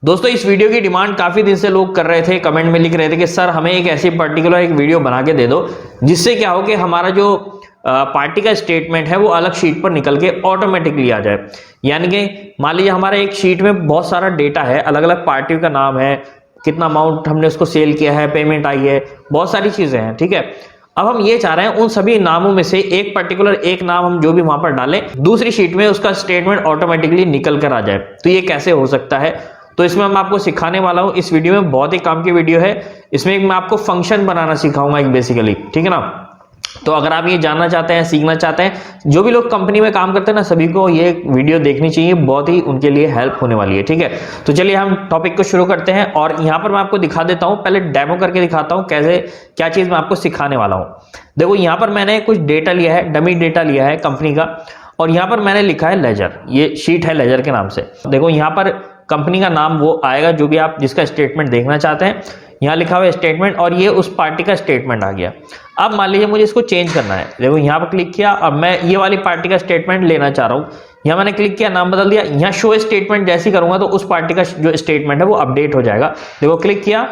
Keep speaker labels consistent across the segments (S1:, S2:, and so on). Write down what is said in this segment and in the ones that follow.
S1: दोस्तों इस वीडियो की डिमांड काफी दिन से लोग कर रहे थे, कमेंट में लिख रहे थे कि सर हमें एक ऐसी पर्टिकुलर एक वीडियो बना के दे दो जिससे क्या हो कि हमारा जो पार्टी का स्टेटमेंट है वो अलग शीट पर निकल के ऑटोमेटिकली आ जाए। यानी कि मान लीजिए हमारा एक शीट में बहुत सारा डेटा है, अलग अलग पार्टियों का नाम है, कितना अमाउंट हमने उसको सेल किया है, पेमेंट आई है, बहुत सारी चीजें हैं, ठीक है। अब हम ये चाह रहे हैं उन सभी नामों में से एक पर्टिकुलर एक नाम हम जो भी वहां पर डालें, दूसरी शीट में उसका स्टेटमेंट ऑटोमेटिकली निकल कर आ जाए। तो ये कैसे हो सकता है, तो इसमें मैं आपको सिखाने वाला हूं। इस वीडियो में बहुत ही काम की वीडियो है, इसमें मैं आपको फंक्शन बनाना सिखाऊंगा एक बेसिकली, ठीक है ना। तो अगर आप ये जानना चाहते हैं, सीखना चाहते हैं, जो भी लोग कंपनी में काम करते हैं ना, सभी को ये वीडियो देखनी चाहिए, बहुत ही उनके लिए हेल्प होने वाली है, ठीक है। तो चलिए हम टॉपिक को शुरू करते हैं और यहाँ पर मैं आपको दिखा देता हूँ, पहले डेमो करके दिखाता हूँ कैसे क्या चीज मैं आपको सिखाने वाला हूँ। देखो यहाँ पर मैंने कुछ डेटा लिया है, डमी डेटा लिया है कंपनी का, और यहाँ पर मैंने लिखा है लेजर, ये शीट है लेजर के नाम से। देखो यहाँ पर कंपनी का नाम वो आएगा जो भी आप जिसका स्टेटमेंट देखना चाहते हैं, यहाँ लिखा हुआ है स्टेटमेंट, और ये उस पार्टी का स्टेटमेंट आ गया। अब मान लीजिए मुझे इसको चेंज करना है, देखो यहाँ पर क्लिक किया, अब मैं ये वाली पार्टी का स्टेटमेंट लेना चाह रहा हूँ, यहाँ मैंने क्लिक किया, नाम बदल दिया, यहाँ शो स्टेटमेंट जैसे करूंगा तो उस पार्टी का जो स्टेटमेंट है वो अपडेट हो जाएगा। देखो क्लिक किया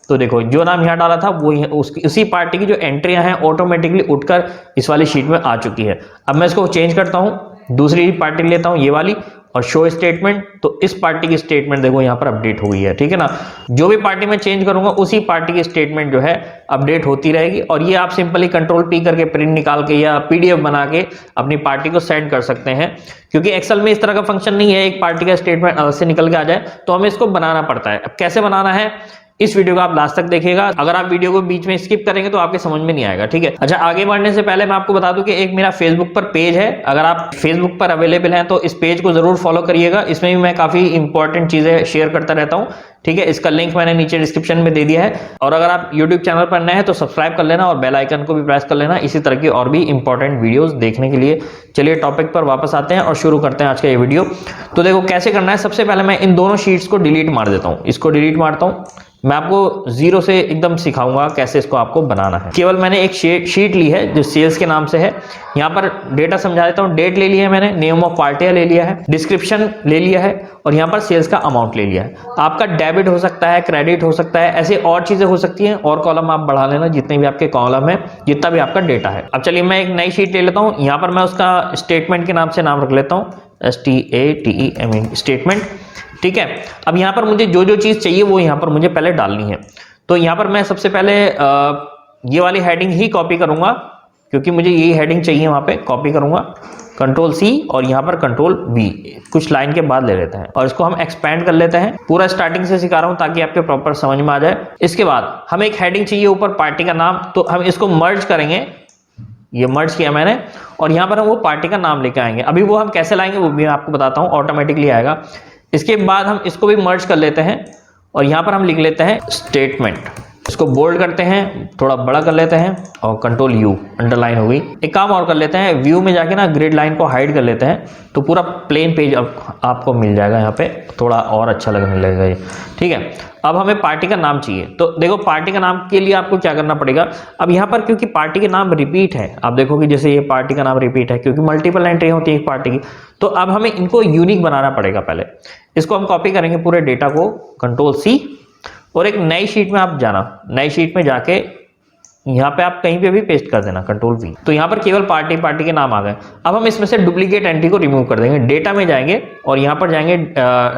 S1: तो देखो जो नाम यहाँ डाला था वो उसी पार्टी की जो एंट्रियां हैं ऑटोमेटिकली उठकर इस वाली शीट में आ चुकी है। अब मैं इसको चेंज करता हूँ, दूसरी पार्टी लेता हूँ ये वाली, और शो स्टेटमेंट, तो इस पार्टी की स्टेटमेंट देखो यहाँ पर अपडेट हो गई है, ठीक है ना। जो भी पार्टी में चेंज करूंगा उसी पार्टी की स्टेटमेंट जो है अपडेट होती रहेगी, और ये आप सिंपली कंट्रोल पी करके प्रिंट निकाल के या पीडीएफ बना के अपनी पार्टी को सेंड कर सकते हैं। क्योंकि एक्सेल में इस तरह का फंक्शन नहीं है एक पार्टी का स्टेटमेंट अलग से निकल के आ जाए, तो हमें इसको बनाना पड़ता है। अब कैसे बनाना है इस वीडियो को आप लास्ट तक देखिएगा, अगर आप वीडियो को बीच में स्किप करेंगे तो आपके समझ में नहीं आएगा, ठीक है। अच्छा, आगे बढ़ने से पहले मैं आपको बता दूं कि एक मेरा फेसबुक पर पेज है, अगर आप फेसबुक पर अवेलेबल हैं तो इस पेज को जरूर फॉलो करिएगा, इसमें भी मैं काफी इंपॉर्टेंट चीजें शेयर करता रहता हूं, ठीक है। इसका लिंक मैंने नीचे डिस्क्रिप्शन में दे दिया है, और अगर आप यूट्यूब चैनल पर नए हैं तो सब्सक्राइब कर लेना और बेल आइकन को भी प्रेस कर लेना इसी तरह की और भी इंपॉर्टेंट वीडियोस देखने के लिए। चलिए टॉपिक पर वापस आते हैं और शुरू करते हैं आज का ये वीडियो। तो देखो कैसे करना है, सबसे पहले मैं इन दोनों शीट्स को डिलीट मार देता हूँ, इसको डिलीट मारता हूँ। मैं आपको जीरो से एकदम सिखाऊंगा कैसे इसको आपको बनाना है। केवल मैंने एक शीट ली है जो सेल्स के नाम से है, यहाँ पर डेटा समझा देता हूँ। डेट ले लिया है मैंने, नेम ऑफ पार्टी ले लिया है, डिस्क्रिप्शन ले लिया है, और यहाँ पर सेल्स का अमाउंट ले लिया है। आपका डेबिट हो सकता है, क्रेडिट हो सकता है, ऐसे और चीजें हो सकती हैं, और कॉलम आप बढ़ा लेना जितने भी आपके कॉलम है, जितना भी आपका डेटा है। अब चलिए मैं एक नई शीट ले लेता हूँ, यहाँ पर मैं उसका स्टेटमेंट के नाम से नाम रख लेता हूँ, STATEM स्टेटमेंट, ठीक है। अब यहाँ पर मुझे जो जो चीज चाहिए वो यहाँ पर मुझे पहले डालनी है। तो यहाँ पर मैं सबसे पहले ये वाली हेडिंग ही कॉपी करूंगा, क्योंकि मुझे यही हेडिंग चाहिए, वहां पे कॉपी करूंगा, कंट्रोल C और यहाँ पर कंट्रोल V, कुछ लाइन के बाद ले लेते हैं और इसको हम एक्सपेंड कर लेते हैं। पूरा स्टार्टिंग से सिखा रहा हूं ताकि आपके प्रॉपर समझ में आ जाए। इसके बाद हमें एक हेडिंग चाहिए ऊपर पार्टी का नाम, तो हम इसको मर्ज करेंगे, ये मर्ज किया मैंने, और यहाँ पर हम वो पार्टी का नाम लेके आएंगे। अभी वो हम कैसे लाएंगे वो भी मैं आपको बताता हूँ, ऑटोमेटिकली आएगा। इसके बाद हम इसको भी मर्ज कर लेते हैं और यहाँ पर हम लिख लेते हैं स्टेटमेंट, इसको बोल्ड करते हैं, थोड़ा बड़ा कर लेते हैं, और कंट्रोल U, अंडरलाइन हो गई। एक काम और कर लेते हैं, व्यू में जाके ना ग्रिड लाइन को हाइड कर लेते हैं, तो पूरा प्लेन पेज आपको मिल जाएगा, यहाँ पे थोड़ा और अच्छा लगने लगेगा ये, ठीक है। अब हमें पार्टी का नाम चाहिए, तो देखो पार्टी का नाम के लिए आपको क्या करना पड़ेगा। अब यहाँ पर क्योंकि पार्टी के नाम रिपीट है, आप देखो कि जैसे ये पार्टी का नाम रिपीट है, क्योंकि मल्टीपल एंट्री होती है एक पार्टी की, तो अब हमें इनको यूनिक बनाना पड़ेगा। पहले इसको हम कॉपी करेंगे पूरे डेटा को, कंट्रोल C, और एक नई शीट में आप जाना, नई शीट में जाके यहाँ पे आप कहीं पे भी पेस्ट कर देना, कंट्रोल V। तो यहाँ पर केवल पार्टी के नाम आ गए। अब हम इसमें से डुप्लीकेट एंट्री को रिमूव कर देंगे, डेटा में जाएंगे और यहाँ पर जाएंगे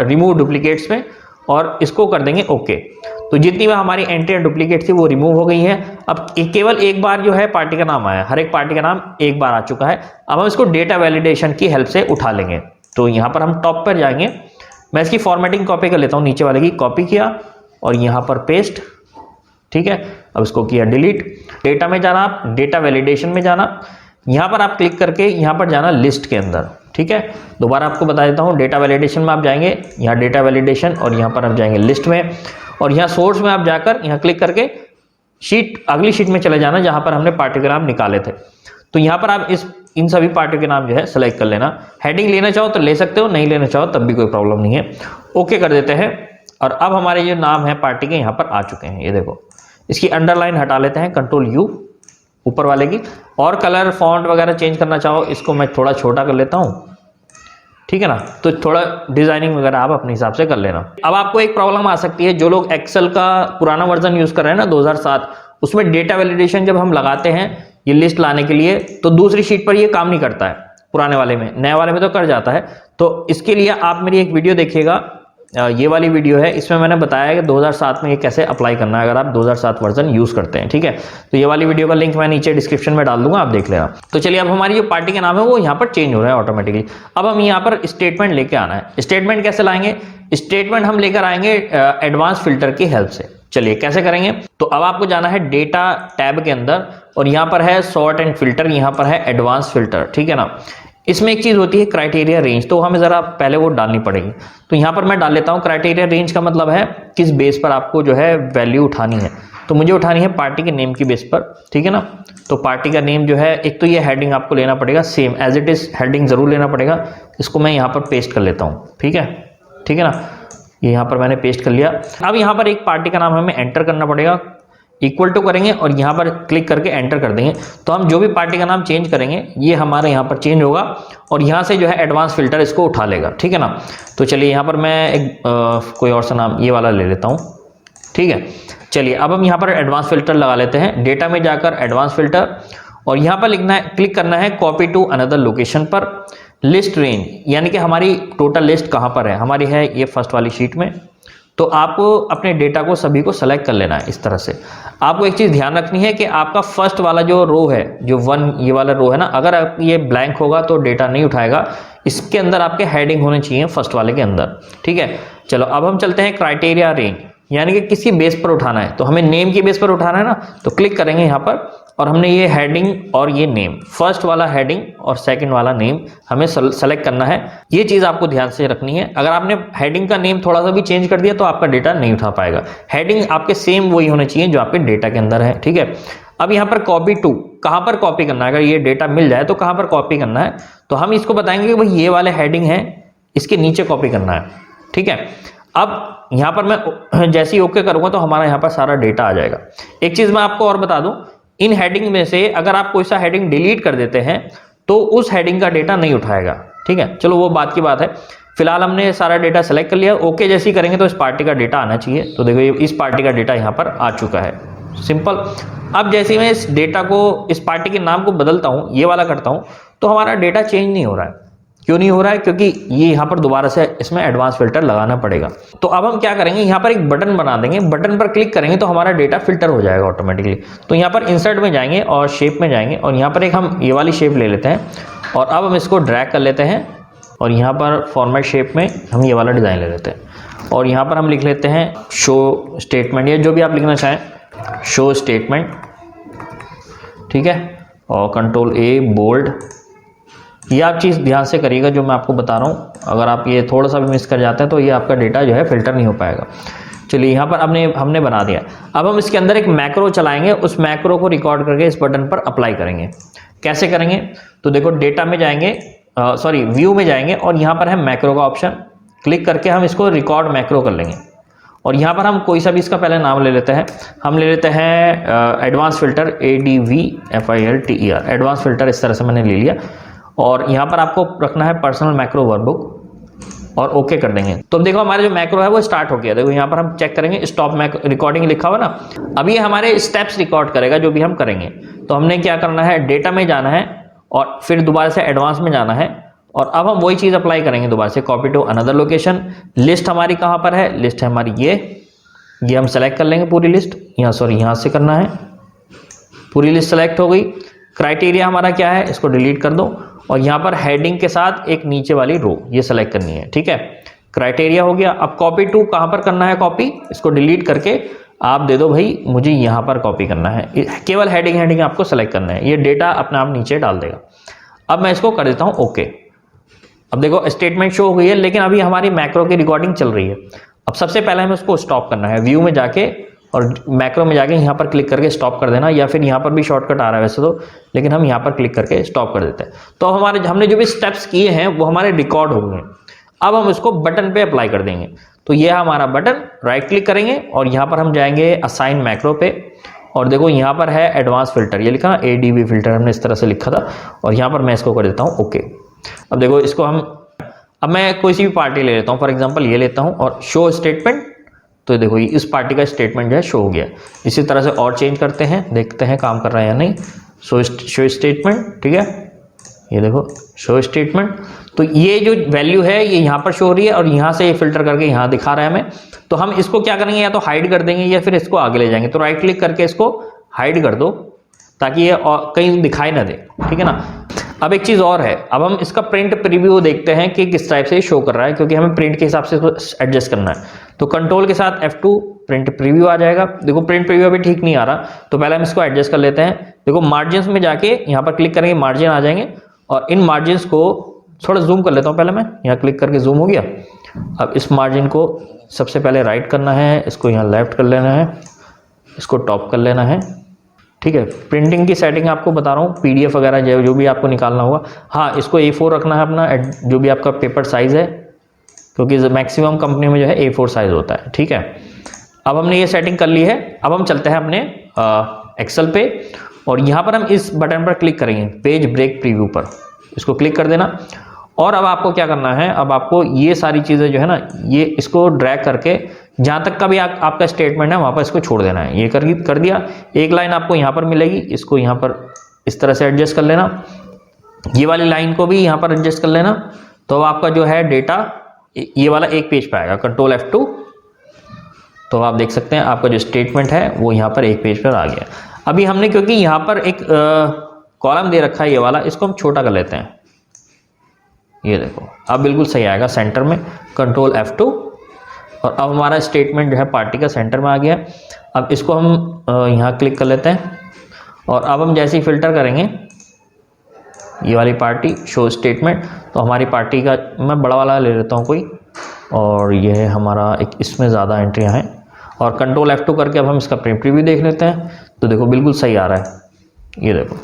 S1: रिमूव डुप्लीकेट्स में, और इसको कर देंगे ओके। तो जितनी भी हमारी एंट्री डुप्लीकेट थी वो रिमूव हो गई है। अब केवल एक बार जो है पार्टी का नाम आया, हर एक पार्टी का नाम एक बार आ चुका है। अब हम इसको डेटा वैलिडेशन की हेल्प से उठा लेंगे। तो यहाँ पर हम टॉप पर जाएंगे, मैं इसकी फॉर्मेटिंग कॉपी कर लेता हूँ, नीचे वाले की कॉपी किया और यहाँ पर पेस्ट, ठीक है। अब इसको किया डिलीट। डेटा में जाना, आप डेटा वैलिडेशन में जाना, यहाँ पर आप क्लिक करके यहाँ पर जाना लिस्ट के अंदर, ठीक है। दोबारा आपको बता देता हूँ, डेटा वैलिडेशन में आप जाएंगे, यहाँ डेटा वैलिडेशन, और यहाँ पर आप जाएंगे लिस्ट में, और यहाँ सोर्स में आप जाकर यहाँ क्लिक करके शीट, अगली शीट में चले जाना जहां पर हमने पार्टी के नाम निकाले थे। तो यहाँ पर आप इन सभी पार्टियों के नाम जो है सेलेक्ट कर लेना। हेडिंग लेना चाहो तो ले सकते हो, नहीं लेना चाहो तब भी कोई प्रॉब्लम नहीं है। ओके कर देते हैं, और अब हमारे जो नाम है पार्टी के यहाँ पर आ चुके हैं। ये देखो, इसकी अंडरलाइन हटा लेते हैं, कंट्रोल U ऊपर वाले की, और कलर फॉन्ट वगैरह चेंज करना चाहो इसको मैं थोड़ा छोटा कर लेता हूँ, ठीक है ना। तो थोड़ा डिजाइनिंग वगैरह आप अपने हिसाब से कर लेना। अब आपको एक प्रॉब्लम आ सकती है, जो लोग एक्सेल का पुराना वर्जन यूज कर रहे हैं ना 2007, उसमें डेटा वैलिडेशन जब हम लगाते हैं ये लिस्ट लाने के लिए, तो दूसरी शीट पर ये काम नहीं करता है पुराने वाले में, नए वाले में तो कर जाता है। तो इसके लिए आप मेरी एक वीडियो देखिएगा, ये वाली वीडियो है, इसमें मैंने बताया कि 2007 में ये कैसे अप्लाई करना है अगर आप 2007 वर्जन यूज करते हैं, ठीक है। तो ये वाली वीडियो का लिंक मैं नीचे डिस्क्रिप्शन में डाल दूंगा, आप देख लेना। तो चलिए, अब हमारी जो पार्टी का नाम है वो यहाँ पर चेंज हो रहा है ऑटोमेटिकली। अब हम यहाँ पर स्टेटमेंट लेके आना है। स्टेटमेंट कैसे लाएंगे? स्टेटमेंट हम लेकर आएंगे एडवांस फिल्टर की हेल्प से। चलिए कैसे करेंगे? तो अब आपको जाना है डेटा टैब के अंदर, और यहाँ पर है सॉर्ट एंड फिल्टर, यहाँ पर है एडवांस फिल्टर, ठीक है ना। इसमें एक चीज होती है क्राइटेरिया रेंज, तो हमें जरा पहले वो डालनी पड़ेगी। तो यहाँ पर मैं डाल लेता हूँ। क्राइटेरिया रेंज का मतलब है किस बेस पर आपको जो है वैल्यू उठानी है। तो मुझे उठानी है पार्टी के नेम की बेस पर, ठीक है ना। तो पार्टी का नेम जो है, एक तो ये हेडिंग आपको लेना पड़ेगा same as it is, heading जरूर लेना पड़ेगा। इसको मैं यहाँ पर पेस्ट कर लेता हूँ, ठीक है, ठीक है ना। ये यहाँ पर मैंने पेस्ट कर लिया। अब यहाँ पर एक पार्टी का नाम हमें एंटर करना पड़ेगा, इक्वल टू करेंगे और यहाँ पर क्लिक करके एंटर कर देंगे। तो हम जो भी पार्टी का नाम चेंज करेंगे ये हमारे यहाँ पर चेंज होगा, और यहाँ से जो है एडवांस फिल्टर इसको उठा लेगा, ठीक है ना। तो चलिए यहाँ पर मैं एक कोई और सा नाम ये वाला ले लेता हूँ, ठीक है। चलिए अब हम यहाँ पर एडवांस फिल्टर लगा लेते हैं। डेटा में जाकर एडवांस फिल्टर, और यहाँ पर लिखना है, क्लिक करना है कॉपी टू अनदर लोकेशन पर। लिस्ट रेंज यानी कि हमारी टोटल लिस्ट कहाँ पर है, हमारी है ये फर्स्ट वाली शीट में। तो आपको अपने डेटा को सभी को सेलेक्ट कर लेना है इस तरह से। आपको एक चीज ध्यान रखनी है कि आपका फर्स्ट वाला जो रो है, जो 1 ये वाला रो है ना, अगर आप ये ब्लैंक होगा तो डेटा नहीं उठाएगा। इसके अंदर आपके हेडिंग होने चाहिए फर्स्ट वाले के अंदर, ठीक है। चलो अब हम चलते हैं क्राइटेरिया रेंज, यानी कि किसी बेस पर उठाना है। तो हमें नेम की बेस पर उठाना है ना, तो क्लिक करेंगे यहाँ पर, और हमने ये हेडिंग और ये नेम, फर्स्ट वाला हेडिंग और सेकंड वाला नेम हमें सेलेक्ट करना है। ये चीज आपको ध्यान से रखनी है। अगर आपने हेडिंग का नेम थोड़ा सा भी चेंज कर दिया तो आपका डेटा नहीं उठा पाएगा। हेडिंग आपके सेम वही होने चाहिए जो आपके डेटा के अंदर है, ठीक है। अब यहाँ पर कॉपी टू, कहाँ पर कॉपी करना है? अगर ये डेटा मिल जाए तो कहाँ पर कॉपी करना है? तो हम इसको बताएंगे कि भाई ये वाले हेडिंग है, इसके नीचे कॉपी करना है, ठीक है। अब यहाँ पर मैं जैसे ही ओके करूंगा तो हमारा यहाँ पर सारा डेटा आ जाएगा। एक चीज मैं आपको और बता दूं, इन हेडिंग में से अगर आप कोई सा हेडिंग डिलीट कर देते हैं तो उस हेडिंग का डेटा नहीं उठाएगा, ठीक है। चलो वो बात की बात है। फिलहाल हमने सारा डेटा सेलेक्ट कर लिया। ओके जैसे ही करेंगे तो इस पार्टी का डेटा आना चाहिए। तो देखो ये इस पार्टी का डेटा यहाँ पर आ चुका है, सिंपल। अब जैसे मैं इस डेटा को, इस पार्टी के नाम को बदलता हूँ, ये वाला करता हूँ, तो हमारा डेटा चेंज नहीं हो रहा है। क्यों नहीं हो रहा है? क्योंकि ये यहाँ पर दोबारा से इसमें एडवांस फिल्टर लगाना पड़ेगा। तो अब हम क्या करेंगे, यहाँ पर एक बटन बना देंगे। बटन पर क्लिक करेंगे तो हमारा डेटा फिल्टर हो जाएगा ऑटोमेटिकली। तो यहाँ पर इंसर्ट में जाएंगे और शेप में जाएंगे, और यहाँ पर एक हम ये वाली शेप ले लेते हैं, और अब हम इसको ड्रैग कर लेते हैं, और यहाँ पर फॉर्मेट शेप में हम ये वाला डिजाइन ले लेते हैं, और यहाँ पर हम लिख लेते हैं शो स्टेटमेंट, या जो भी आप लिखना चाहें, शो स्टेटमेंट, ठीक है। और कंट्रोल A बोल्ड। ये आप चीज़ ध्यान से करिएगा जो मैं आपको बता रहा हूँ। अगर आप ये थोड़ा सा भी मिस कर जाते हैं तो ये आपका डेटा जो है फिल्टर नहीं हो पाएगा। चलिए यहाँ पर हमने बना दिया। अब हम इसके अंदर एक मैक्रो चलाएंगे, उस मैक्रो को रिकॉर्ड करके इस बटन पर अप्लाई करेंगे। कैसे करेंगे? तो देखो डेटा में जाएंगे, व्यू में जाएंगे, और यहाँ पर है मैक्रो का ऑप्शन। क्लिक करके हम इसको रिकॉर्ड मैक्रो कर लेंगे, और यहाँ पर हम कोई सा भी इसका पहले नाम ले लेते हैं। हम ले लेते हैं advance filter, ADVFILTER, advance filter, इस तरह से मैंने ले लिया। और यहाँ पर आपको रखना है पर्सनल मैक्रो वर्कबुक, और ओके कर देंगे। तो देखो हमारा जो मैक्रो है वो स्टार्ट हो गया। देखो यहाँ पर हम चेक करेंगे, स्टॉप रिकॉर्डिंग लिखा हुआ ना। अभी हमारे स्टेप्स रिकॉर्ड करेगा जो भी हम करेंगे। तो हमने क्या करना है, डेटा में जाना है, और फिर दोबारा से एडवांस में जाना है, और अब हम वही चीज अप्लाई करेंगे दोबारा से, copy to another location. List हमारी कहाँ पर है? लिस्ट है हमारी ये हम सेलेक्ट कर लेंगे पूरी लिस्ट। यहाँ से करना है, पूरी लिस्ट सेलेक्ट हो गई। क्राइटेरिया हमारा क्या है, इसको डिलीट कर दो, और यहाँ पर हेडिंग के साथ एक नीचे वाली रो ये सेलेक्ट करनी है, ठीक है। क्राइटेरिया हो गया। अब कॉपी टू कहाँ पर करना है कॉपी, इसको डिलीट करके आप दे दो भाई मुझे यहाँ पर कॉपी करना है। केवल हेडिंग आपको सेलेक्ट करना है, ये डेटा अपने आप नीचे डाल देगा। अब मैं इसको कर देता हूँ ओके। अब देखो स्टेटमेंट शो हो गई है, लेकिन अभी हमारी मैक्रो की रिकॉर्डिंग चल रही है। अब सबसे पहले हमें उसको स्टॉप करना है। व्यू में जाके और मैक्रो में जाके यहाँ पर क्लिक करके स्टॉप कर देना, या फिर यहाँ पर भी शॉर्टकट आ रहा है वैसे तो, लेकिन हम यहाँ पर क्लिक करके स्टॉप कर देते हैं। तो हमने जो भी स्टेप्स किए हैं वो हमारे रिकॉर्ड हो गए। अब हम इसको बटन पे अप्लाई कर देंगे। तो ये हमारा बटन, राइट क्लिक करेंगे और यहाँ पर हम जाएंगे असाइन मैक्रो पे, और देखो यहाँ पर है एडवांस फिल्टर, ये लिखा ना ADV फिल्टर, हमने इस तरह से लिखा था, और यहाँ पर मैं इसको कर देता हूँ ओके। अब देखो इसको हम अब मैं कोई सी भी पार्टी ले लेता हूँ, फॉर एग्जांपल ये लेता हूँ और शो स्टेटमेंट, तो देखो ये इस पार्टी का स्टेटमेंट जो है शो हो गया। इसी तरह से और चेंज करते हैं, देखते हैं काम कर रहा है या नहीं। शो स्टेटमेंट, ठीक है, ये देखो शो स्टेटमेंट। तो ये जो वैल्यू है ये यहाँ पर शो हो रही है और यहाँ से ये फिल्टर करके यहाँ दिखा रहा है हमें। तो हम इसको क्या करेंगे, या तो हाइड कर देंगे या फिर इसको आगे ले जाएंगे। तो राइट क्लिक करके इसको हाइड कर दो ताकि ये कहीं दिखाई ना दे, ठीक है ना। अब एक चीज़ और है, अब हम इसका प्रिंट प्रीव्यू देखते हैं कि किस टाइप से शो कर रहा है, क्योंकि हमें प्रिंट के हिसाब से इसको एडजस्ट करना है। तो कंट्रोल के साथ F2 प्रिंट प्रीव्यू आ जाएगा। देखो प्रिंट प्रीव्यू अभी ठीक नहीं आ रहा, तो पहले हम इसको एडजस्ट कर लेते हैं। देखो मार्जिन में जाके यहाँ पर क्लिक करेंगे, मार्जिन आ जाएंगे और इन मार्जिन को थोड़ा जूम कर लेता हूँ। पहले मैं यहाँ क्लिक करके जूम हो गया। अब इस मार्जिन को सबसे पहले राइट करना है, इसको यहाँ लेफ्ट कर लेना है, इसको टॉप कर लेना है, ठीक है। प्रिंटिंग की सेटिंग आपको बता रहा हूँ, PDF वगैरह जो भी आपको निकालना होगा। हाँ, इसको A4 रखना है अपना, जो भी आपका पेपर साइज़ है, क्योंकि मैक्सिमम कंपनी में जो है A4 साइज़ होता है, ठीक है। अब हमने ये सेटिंग कर ली है। अब हम चलते हैं अपने एक्सेल पे और यहाँ पर हम इस बटन पर क्लिक करेंगे, पेज ब्रेक प्रीव्यू पर, इसको क्लिक कर देना। और अब आपको क्या करना है, अब आपको ये सारी चीज़ें जो है ना, ये इसको ड्रैग करके जहाँ तक का भी आपका स्टेटमेंट है वहाँ पर इसको छोड़ देना है। ये कर दिया। एक लाइन आपको यहाँ पर मिलेगी, इसको यहाँ पर इस तरह से एडजस्ट कर लेना। ये वाली लाइन को भी यहाँ पर एडजस्ट कर लेना। तो आपका जो है डेटा ये वाला एक पेज पे आएगा, कंट्रोल F2। तो आप देख सकते हैं आपका जो स्टेटमेंट है वो यहाँ पर एक पेज पर आ गया। अभी हमने क्योंकि यहाँ पर एक कॉलम दे रखा है ये वाला, इसको हम छोटा कर लेते हैं। ये देखो अब बिल्कुल सही आएगा सेंटर में, कंट्रोल F2। और अब हमारा स्टेटमेंट जो है पार्टी का सेंटर में आ गया। अब इसको हम यहाँ क्लिक कर लेते हैं और अब हम जैसे ही फिल्टर करेंगे ये वाली पार्टी शो स्टेटमेंट, तो हमारी पार्टी का मैं बड़ा वाला ले लेता हूँ कोई, और ये है हमारा एक, इसमें ज़्यादा एंट्रियाँ हैं। और कंट्रोल F2 करके अब हम इसका प्रिंट प्रीव्यू देख लेते हैं। तो देखो बिल्कुल सही आ रहा है, ये देखो।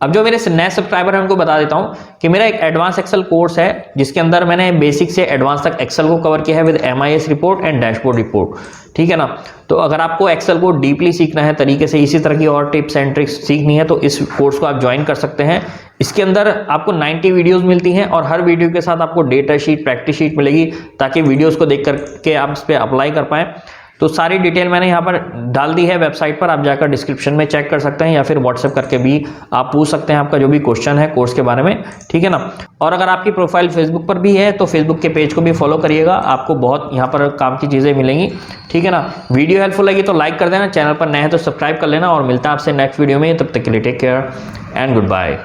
S1: अब जो मेरे नए सब्सक्राइबर हैं उनको बता देता हूं कि मेरा एक एडवांस एक्सेल कोर्स है जिसके अंदर मैंने बेसिक से एडवांस तक एक्सेल को कवर किया है with MIS report and dashboard report, ठीक है ना। तो अगर आपको एक्सेल को डीपली सीखना है तरीके से, इसी तरह की और टिप्स एंड ट्रिक्स सीखनी है, तो इस कोर्स को आप ज्वाइन कर सकते हैं। इसके अंदर आपको 90 वीडियोस मिलती हैं और हर वीडियो के साथ आपको डेटा शीट, प्रैक्टिस शीट मिलेगी, ताकि वीडियोस को देख करके आप इस पर अप्लाई कर पाएँ। तो सारी डिटेल मैंने यहाँ पर डाल दी है वेबसाइट पर, आप जाकर डिस्क्रिप्शन में चेक कर सकते हैं या फिर व्हाट्सएप करके भी आप पूछ सकते हैं आपका जो भी क्वेश्चन है कोर्स के बारे में, ठीक है ना। और अगर आपकी प्रोफाइल फेसबुक पर भी है तो फेसबुक के पेज को भी फॉलो करिएगा, आपको बहुत यहाँ पर काम की चीज़ें मिलेंगी, ठीक है ना। वीडियो हेल्पफुल लगी तो लाइक कर देना, चैनल पर नए हैं तो सब्सक्राइब कर लेना और मिलता है आपसे नेक्स्ट वीडियो में। तब तक के लिए take care and good bye.